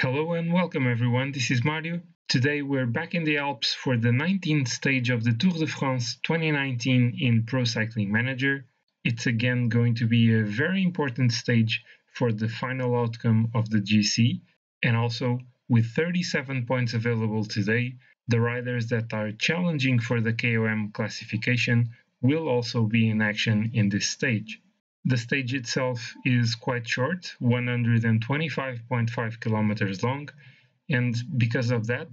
Hello and welcome everyone, this is Mario. Today we're back in the Alps for the 19th stage of the Tour de France 2019 in Pro Cycling Manager. It's again going to be a very important stage for the final outcome of the GC, and also with 37 points available today, the riders that are challenging for the KOM classification will also be in action in this stage. The stage itself is quite short, 125.5 kilometers long, and because of that,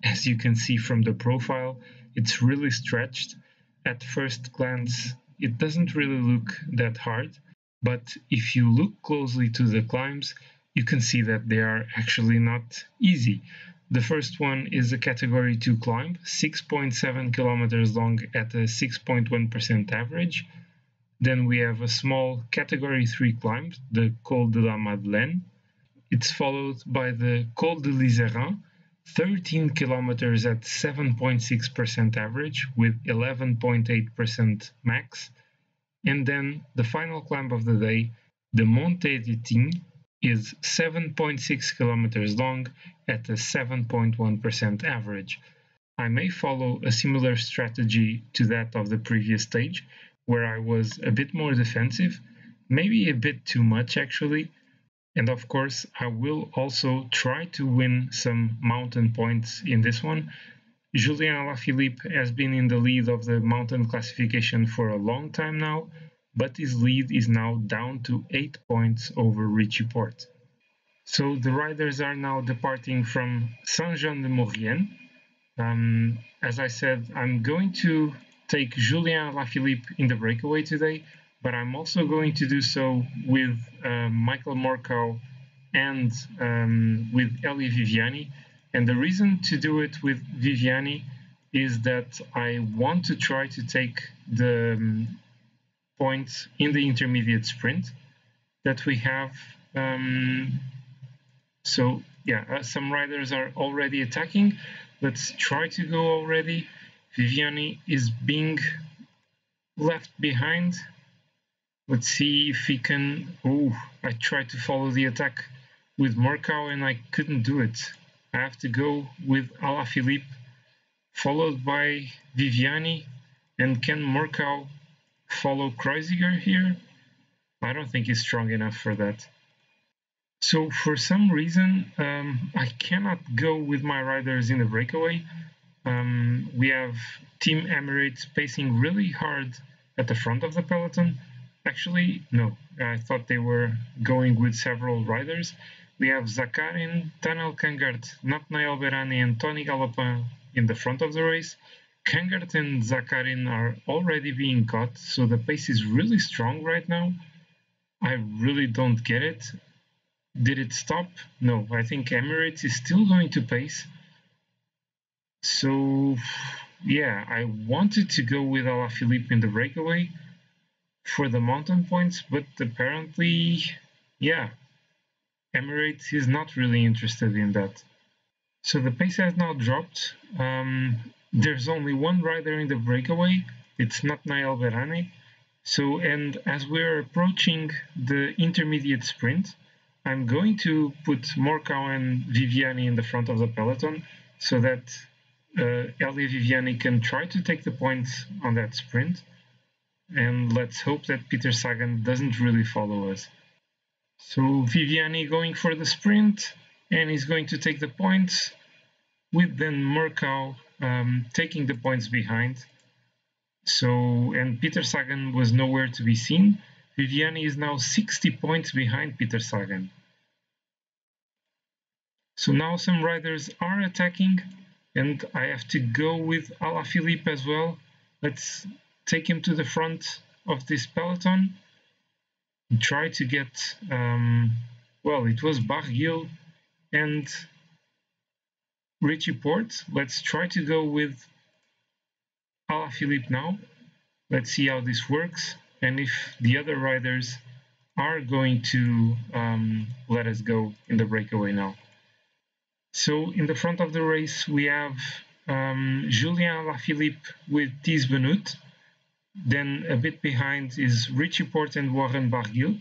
as you can see from the profile, it's really stretched. At first glance, it doesn't really look that hard, but if you look closely to the climbs, you can see that they are actually not easy. The first one is a Category 2 climb, 6.7 kilometers long at a 6.1% average. Then we have a small Category 3 climb, the Col de la Madeleine. It's followed by the Col de l'Iseran, 13 kilometers at 7.6% average with 11.8% max. And then the final climb of the day, the Montée de Tignes, is 7.6 kilometers long at a 7.1% average. I may follow a similar strategy to that of the previous stage, where I was a bit more defensive, maybe a bit too much actually. And of course, I will also try to win some mountain points in this one. Julien Alaphilippe has been in the lead of the mountain classification for a long time now, but his lead is now down to 8 points over Richie Porte. So the riders are now departing from Saint-Jean-de-Maurienne. As I said, I'm going to take Julien Alaphilippe in the breakaway today, but I'm also going to do so with Michael Morkau and with Elie Viviani. And the reason to do it with Viviani is that I want to try to take the points in the intermediate sprint that we have. Some riders are already attacking. Let's try to go already. Viviani is being left behind. Let's see if he can... I tried to follow the attack with Morkau and I couldn't do it. I have to go with Alaphilippe, followed by Viviani. And can Morkau follow Kreuziger here? I don't think he's strong enough for that. So for some reason, I cannot go with my riders in the breakaway. We have Team Emirates pacing really hard at the front of the peloton. Actually, no, I thought they were going with several riders. We have Zakarin, Tanel Kangert, Nathanael Berani and Tony Galopin in the front of the race. Kangert and Zakarin are already being caught, so the pace is really strong right now. I really don't get it. Did it stop? No, I think Emirates is still going to pace. So, yeah, I wanted to go with Alaphilippe in the breakaway for the mountain points, but apparently, yeah, Emirates is not really interested in that. So the pace has now dropped. There's only one rider in the breakaway. It's Nathanael Berani. So, and as we're approaching the intermediate sprint, I'm going to put Morkau and Viviani in the front of the peloton so that Elie Viviani can try to take the points on that sprint. And let's hope that Peter Sagan doesn't really follow us. So Viviani going for the sprint, and he's going to take the points, with then Morkau taking the points behind. So, and Peter Sagan was nowhere to be seen. Viviani is now 60 points behind Peter Sagan. So now some riders are attacking, and I have to go with Alaphilippe as well. Let's take him to the front of this peloton and try to get, it was Barguil and Richie Porte. Let's try to go with Alaphilippe now. Let's see how this works and if the other riders are going to let us go in the breakaway now. So in the front of the race we have Julien Alaphilippe with Thies Benoot. Then a bit behind is Richie Porte and Warren Barguil.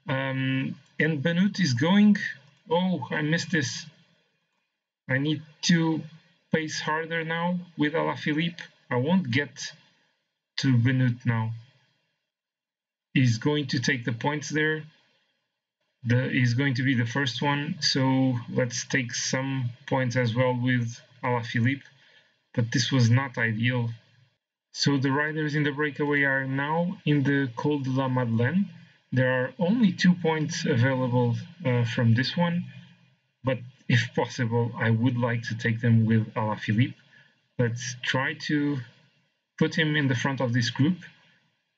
And Benoot is going Oh, I missed this. I need to pace harder now with Alaphilippe. I won't get to Benoit now. He's going to take the points there. He's going to be the first one, so let's take some points as well with Alaphilippe, but this was not ideal. So the riders in the breakaway are now in the Col de la Madeleine. There are only 2 points available from this one, but if possible, I would like to take them with Alaphilippe. Let's try to put him in the front of this group.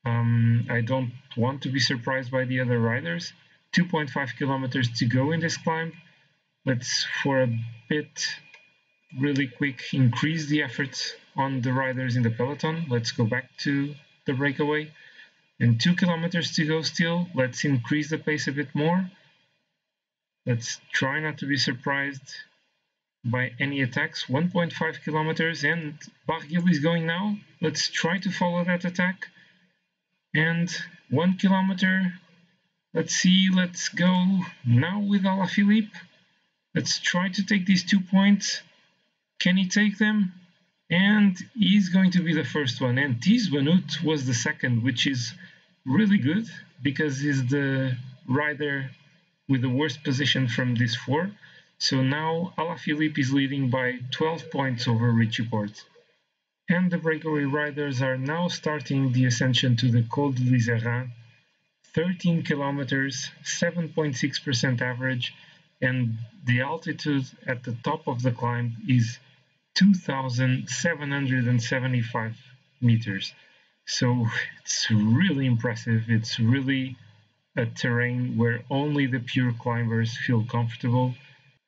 I don't want to be surprised by the other riders. 2.5 kilometers to go in this climb. Let's, for a bit, really quick, increase the effort on the riders in the peloton. Let's go back to the breakaway. And 2 kilometers to go still. Let's increase the pace a bit more. Let's try not to be surprised by any attacks. 1.5 kilometers, and Barguil is going now. Let's try to follow that attack. And 1 kilometer. Let's see, let's go now with Alaphilippe. Let's try to take these 2 points. Can he take them? And he's going to be the first one. And Tignes was the second, which is really good because he's the rider with the worst position from these 4. So now Alaphilippe is leading by 12 points over Richie Porte. And the breakaway riders are now starting the ascension to the Col de l'Iseran. 13 kilometers, 7.6% average, and the altitude at the top of the climb is 2,775 meters. So it's really impressive. It's really a terrain where only the pure climbers feel comfortable.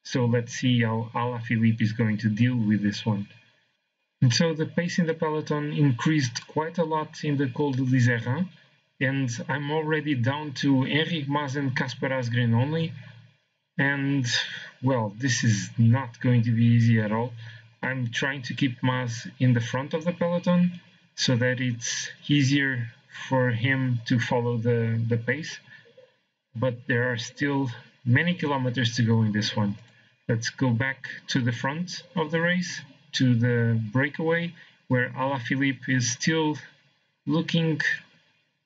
So let's see how Alaphilippe is going to deal with this one. And so the pace in the peloton increased quite a lot in the Col de l'Iseran, and I'm already down to Enric Mas and Kasper Asgreen only. And well, this is not going to be easy at all. I'm trying to keep Mas in the front of the peloton so that it's easier for him to follow the pace. But there are still many kilometers to go in this one. Let's go back to the front of the race, to the breakaway, where Alaphilippe is still looking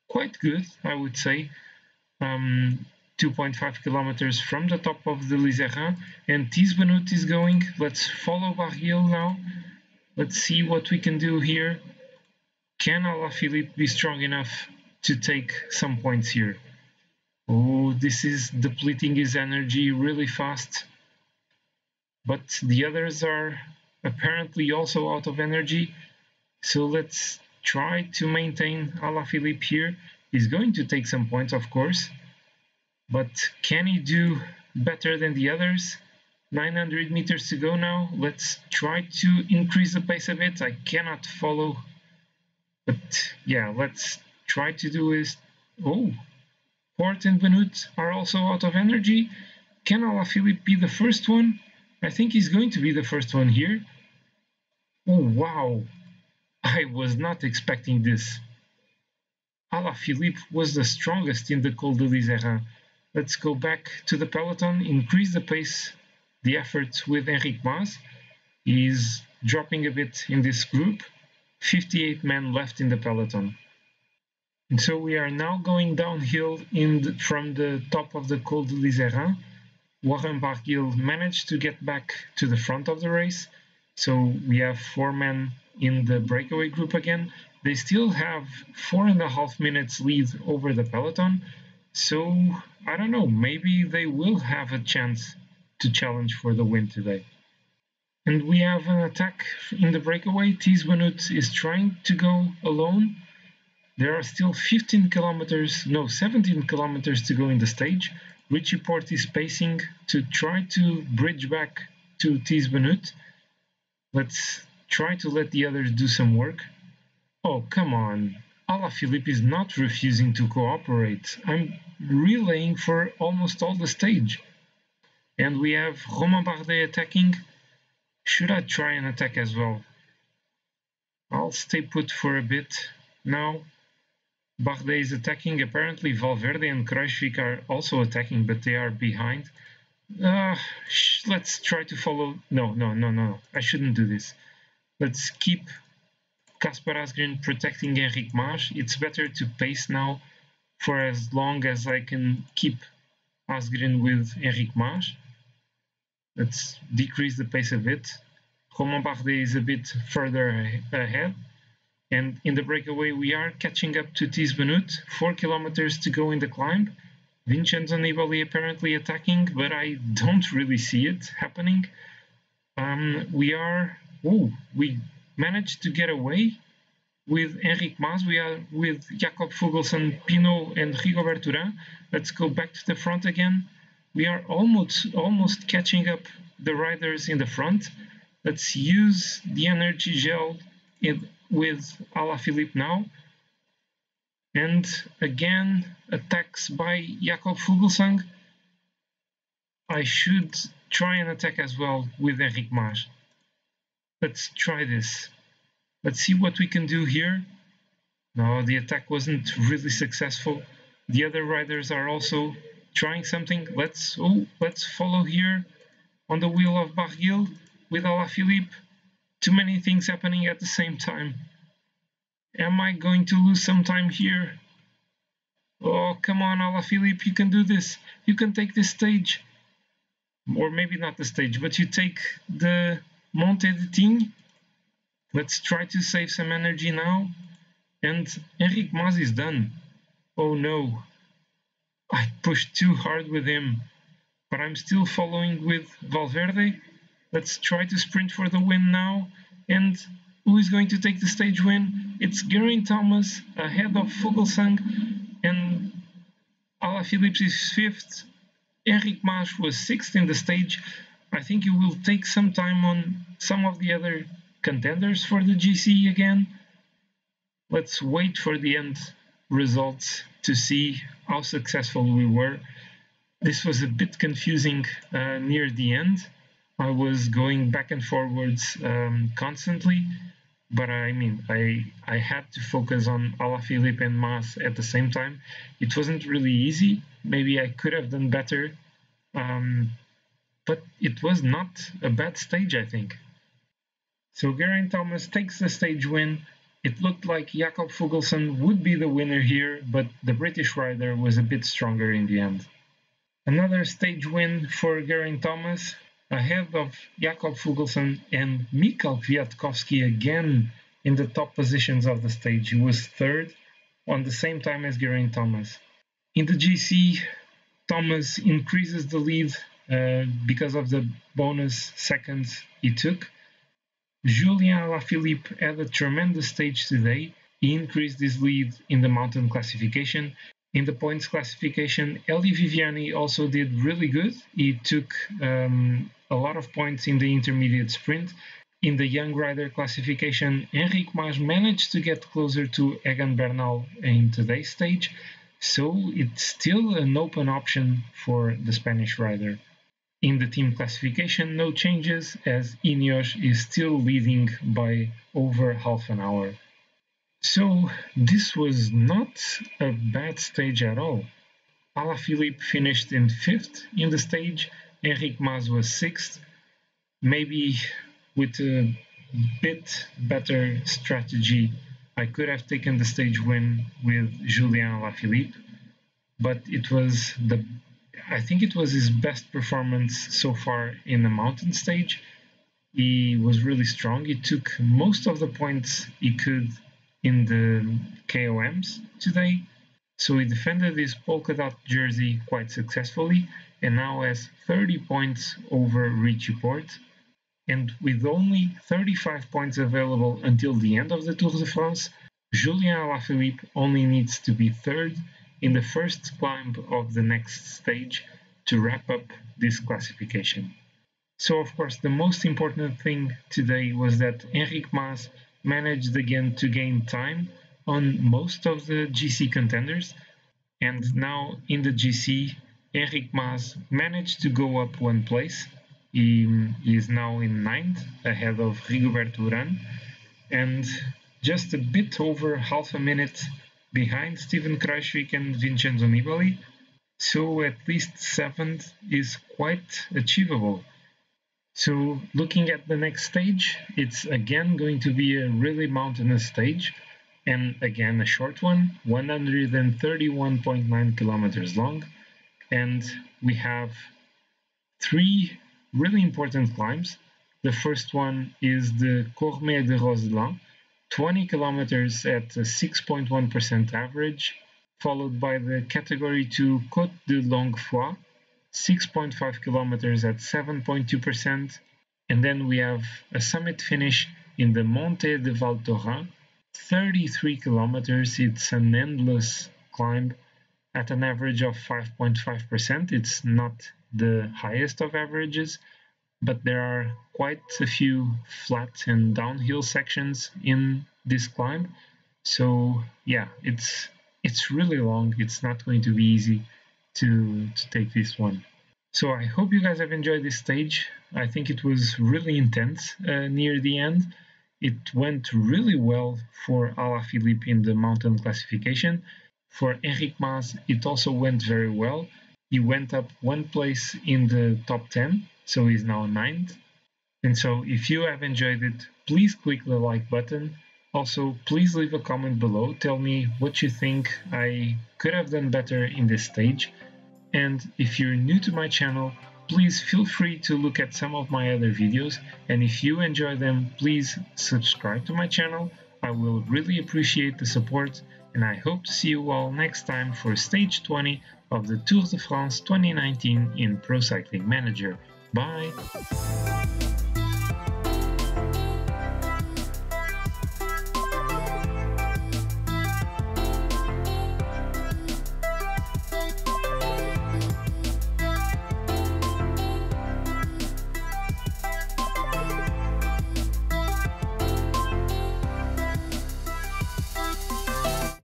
quite good, I would say. 2.5 kilometers from the top of the Liseran, and Tignes is going. Let's follow Barguil now. Let's see what we can do here. Can Alaphilippe be strong enough to take some points here? Oh, this is depleting his energy really fast. But the others are apparently also out of energy. So let's try to maintain Alaphilippe here. He's going to take some points, of course. But can he do better than the others? 900 meters to go now. Let's try to increase the pace a bit. I cannot follow. But yeah, let's try to do this. Oh, Porte and Benoit are also out of energy. Can Alaphilippe be the first one? I think he's going to be the first one here. Oh, wow. I was not expecting this. Alaphilippe was the strongest in the Col de l'Iseran. Let's go back to the peloton, increase the pace, the effort with Enric Mas. He's dropping a bit in this group. 58 men left in the peloton. And so we are now going downhill from the top of the Col de l'Iseran. Warren Barguil managed to get back to the front of the race. So we have 4 men in the breakaway group again. They still have 4.5 minutes lead over the peloton. So I don't know, maybe they will have a chance to challenge for the win today. And we have an attack in the breakaway. Tignes is trying to go alone. There are still 17 kilometers to go in the stage. Richie Porte is pacing to try to bridge back to Tignes. Let's try to let the others do some work. Oh, come on. Alaphilippe is not refusing to cooperate. I'm relaying for almost all the stage. And we have Romain Bardet attacking. Should I try and attack as well? I'll stay put for a bit now. Bardet is attacking. Apparently Valverde and Kruijswijk are also attacking, but they are behind. Let's try to follow. No. I shouldn't do this. Let's keep Kasper Asgreen protecting Enric Mas. It's better to pace now for as long as I can keep Asgreen with Enric Mas. Let's decrease the pace a bit. Romain Bardet is a bit further ahead. And in the breakaway, we are catching up to Thies Benoot. 4 kilometers to go in the climb. Vincenzo Nibali apparently attacking, but I don't really see it happening. We managed to get away with Enric Mas. We are with Jakob Fuglsang, Pinot, and Rigobert Urán. Let's go back to the front again. We are almost catching up the riders in the front. Let's use the energy gel with Alaphilippe now. And again, attacks by Jakob Fuglsang. I should try and attack as well with Enric Mas. Let's try this. Let's see what we can do here. No, the attack wasn't really successful. The other riders are also trying something. Let's follow here on the wheel of Barguil with Alaphilippe. Too many things happening at the same time. Am I going to lose some time here? Oh, come on, Alaphilippe, you can do this. You can take this stage. Or maybe not the stage, but you take the Monte de Tignes. Let's try to save some energy now. And Enric Mas is done. Oh no. I pushed too hard with him. But I'm still following with Valverde. Let's try to sprint for the win now. And who is going to take the stage win? It's Geraint Thomas ahead of Fuglsang. And Alaphilippe is 5th. Enric Mas was 6th in the stage. I think it will take some time on some of the other contenders for the GC again. Let's wait for the end results to see how successful we were. This was a bit confusing near the end. I was going back and forwards constantly, but I had to focus on Alaphilippe and Mas at the same time. It wasn't really easy. Maybe I could have done better, but it was not a bad stage, I think. So Geraint Thomas takes the stage win. It looked like Jakob Fuglsang would be the winner here, but the British rider was a bit stronger in the end. Another stage win for Geraint Thomas, ahead of Jakob Fuglsang and Michał Kwiatkowski again in the top positions of the stage. He was 3rd on the same time as Geraint Thomas. In the GC, Thomas increases the lead because of the bonus seconds he took. Julien Alaphilippe had a tremendous stage today. He increased his lead in the mountain classification. In the points classification, Elie Viviani also did really good. He took a lot of points in the intermediate sprint. In the young rider classification, Enric Mas managed to get closer to Egan Bernal in today's stage, so it's still an open option for the Spanish rider. In the team classification, no changes, as Ineos is still leading by over half an hour. So this was not a bad stage at all. Alaphilippe finished in 5th in the stage, Enric Mas was 6th. Maybe with a bit better strategy, I could have taken the stage win with Julien Alaphilippe, but I think it was his best performance so far in the mountain stage. He was really strong. He took most of the points he could in the KOMs today. So he defended his polka dot jersey quite successfully and now has 30 points over Richie Porte. And with only 35 points available until the end of the Tour de France, Julien Alaphilippe only needs to be 3rd in the first climb of the next stage to wrap up this classification. So of course the most important thing today was that Enric Mas managed again to gain time on most of the GC contenders, and now in the GC Enric Mas managed to go up one place. He is now in 9th ahead of Rigobert Urán and just a bit over half a minute behind Steven Kruijswijk and Vincenzo Nibali. so at least 7th is quite achievable. So looking at the next stage, it's again going to be a really mountainous stage, and again a short one, 131.9 kilometers long, and we have three really important climbs. The first one is the Cormet de Roseland, 20 kilometers at a 6.1% average, followed by the Category 2 Côte de Longuefoy, 6.5 kilometers at 7.2%, and then we have a summit finish in the Monte de Val Thorens, 33 kilometers. It's an endless climb at an average of 5.5%. It's not the highest of averages, but there are quite a few flat and downhill sections in this climb. So yeah, it's really long. It's not going to be easy to take this one. So I hope you guys have enjoyed this stage. I think it was really intense near the end. It went really well for Alaphilippe in the mountain classification. For Enric Mas, it also went very well. He went up one place in the top 10, so he's now 9th. And so if you have enjoyed it, please click the like button. Also, please leave a comment below. Tell me what you think I could have done better in this stage. And if you're new to my channel, please feel free to look at some of my other videos, and if you enjoy them, please subscribe to my channel. I will really appreciate the support, and I hope to see you all next time for stage 20 of the Tour de France 2019 in Pro Cycling Manager. Bye!